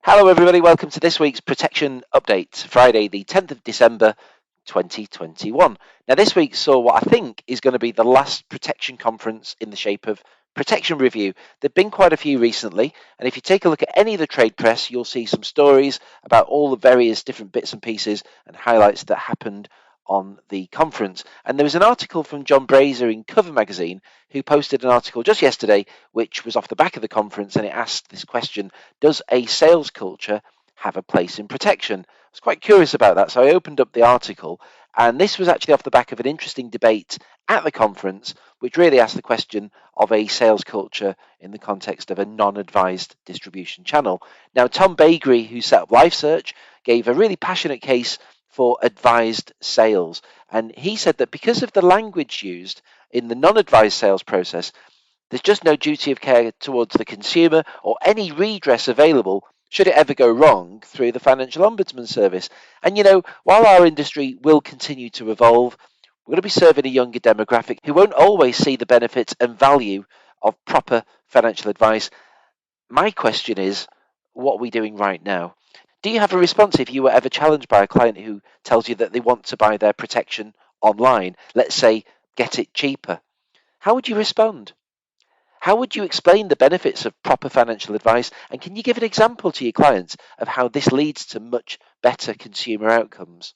Hello, everybody. Welcome to this week's Protection Update, Friday, the 10th of December, 2021. Now, this week saw what I think is going to be the last protection conference in the shape of Protection Review. There have been quite a few recently, and if you take a look at any of the trade press, you'll see some stories about all the various different bits and pieces and highlights that happened on the conference. And there was an article from John Brazier in Cover Magazine who posted an article just yesterday, which was off the back of the conference, and it asked this question: does a sales culture have a place in protection? I was quite curious about that, so I opened up the article, and this was actually off the back of an interesting debate at the conference, which really asked the question of a sales culture in the context of a non-advised distribution channel. Now, Tom Bakery, who set up LifeSearch, gave a really passionate case for advised sales, and he said that because of the language used in the non-advised sales process, there's just no duty of care towards the consumer or any redress available should it ever go wrong through the Financial Ombudsman Service. And while our industry will continue to evolve, we're going to be serving a younger demographic who won't always see the benefits and value of proper financial advice. My question is, what are we doing right now? Do you have a response if you were ever challenged by a client who tells you that they want to buy their protection online? Let's say, get it cheaper. How would you respond? How would you explain the benefits of proper financial advice? And can you give an example to your clients of how this leads to much better consumer outcomes?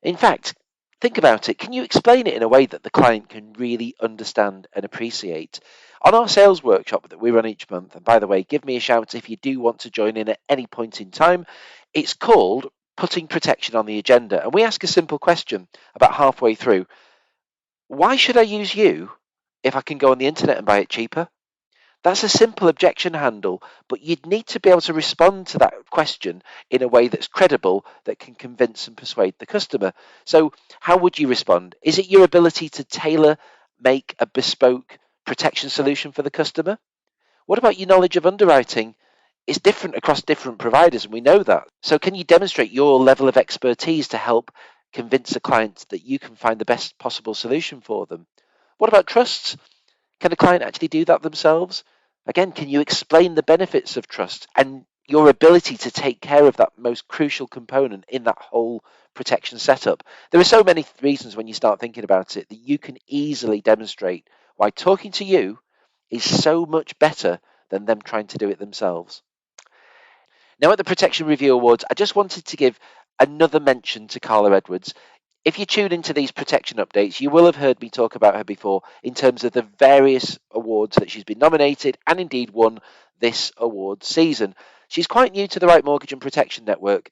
In fact, think about it. Can you explain it in a way that the client can really understand and appreciate? On our sales workshop that we run each month, and by the way, give me a shout if you do want to join in at any point in time, it's called Putting Protection on the Agenda. And we ask a simple question about halfway through: why should I use you if I can go on the internet and buy it cheaper? That's a simple objection handle, but you'd need to be able to respond to that question in a way that's credible, that can convince and persuade the customer. So, how would you respond? Is it your ability to tailor make a bespoke protection solution for the customer? What about your knowledge of underwriting? It's different across different providers, and we know that. So, can you demonstrate your level of expertise to help convince a client that you can find the best possible solution for them? What about trusts? Can a client actually do that themselves? Again, can you explain the benefits of trust and your ability to take care of that most crucial component in that whole protection setup? There are so many reasons when you start thinking about it that you can easily demonstrate why talking to you is so much better than them trying to do it themselves. Now, at the Protection Review Awards, I just wanted to give another mention to Carla Edwards. If you tune into these protection updates, you will have heard me talk about her before in terms of the various awards that she's been nominated and indeed won this award season. She's quite new to the Right Mortgage and Protection Network,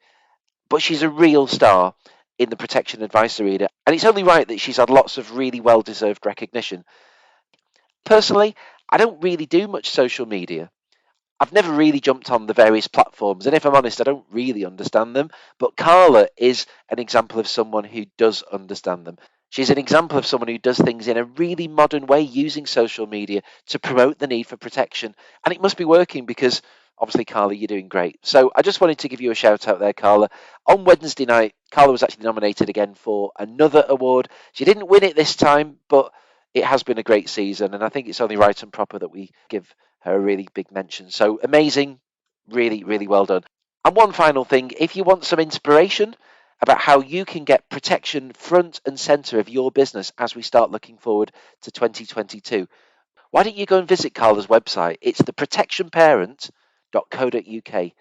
but she's a real star in the protection advice arena, and it's only right that she's had lots of really well-deserved recognition. Personally, I don't really do much social media. I've never really jumped on the various platforms, and if I'm honest, I don't really understand them. But Carla is an example of someone who does understand them. She's an example of someone who does things in a really modern way using social media to promote the need for protection. And it must be working because obviously, Carla, you're doing great. So I just wanted to give you a shout out there, Carla. On Wednesday night, Carla was actually nominated again for another award. She didn't win it this time, but it has been a great season, and I think it's only right and proper that we give her a really big mention. So amazing, really, really well done. And one final thing: if you want some inspiration about how you can get protection front and center of your business as we start looking forward to 2022, why don't you go and visit Carla's website? It's theprotectionparent.co.uk.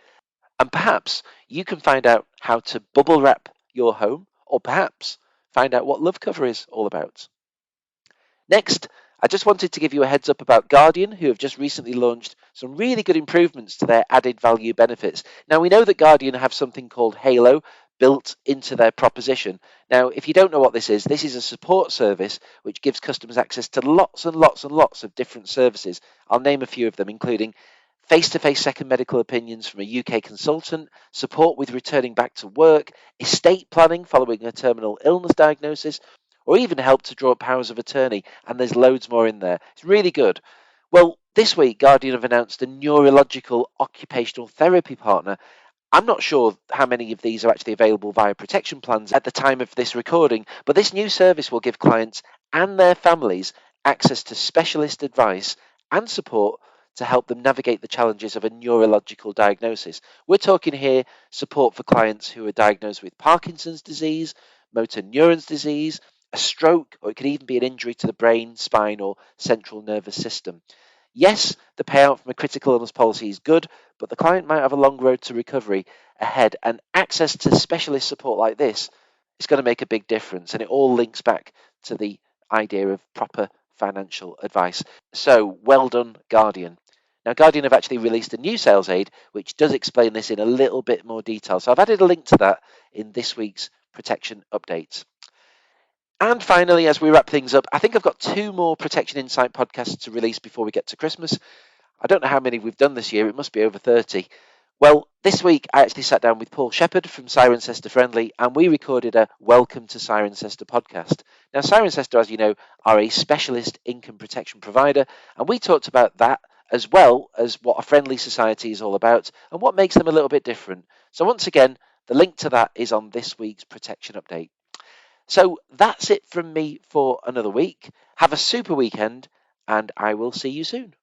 And perhaps you can find out how to bubble wrap your home, or perhaps find out what Love Cover is all about. Next, I just wanted to give you a heads up about Guardian, who have just recently launched some really good improvements to their added value benefits. Now, we know that Guardian have something called Halo built into their proposition. Now, if you don't know what this is a support service which gives customers access to lots and lots and lots of different services. I'll name a few of them, including face-to-face second medical opinions from a UK consultant, support with returning back to work, estate planning following a terminal illness diagnosis, or even help to draw up powers of attorney, and there's loads more in there. It's really good. Well, this week, Guardian have announced a neurological occupational therapy partner. I'm not sure how many of these are actually available via protection plans at the time of this recording, but this new service will give clients and their families access to specialist advice and support to help them navigate the challenges of a neurological diagnosis. We're talking here support for clients who are diagnosed with Parkinson's disease, motor neurons disease, a stroke, or it could even be an injury to the brain, spine, or central nervous system. Yes, the payout from a critical illness policy is good, but the client might have a long road to recovery ahead, and access to specialist support like this is going to make a big difference. And it all links back to the idea of proper financial advice. So, well done, Guardian. Now, Guardian have actually released a new sales aid which does explain this in a little bit more detail. So, I've added a link to that in this week's protection updates. And finally, as we wrap things up, I think I've got 2 more Protection Insight podcasts to release before we get to Christmas. I don't know how many we've done this year. It must be over 30. Well, this week I actually sat down with Paul Shepherd from Cirencester Friendly, and we recorded a Welcome to Cirencester podcast. Now, Cirencester, as you know, are a specialist income protection provider, and we talked about that as well as what a friendly society is all about and what makes them a little bit different. So once again, the link to that is on this week's protection update. So that's it from me for another week. Have a super weekend, and I will see you soon.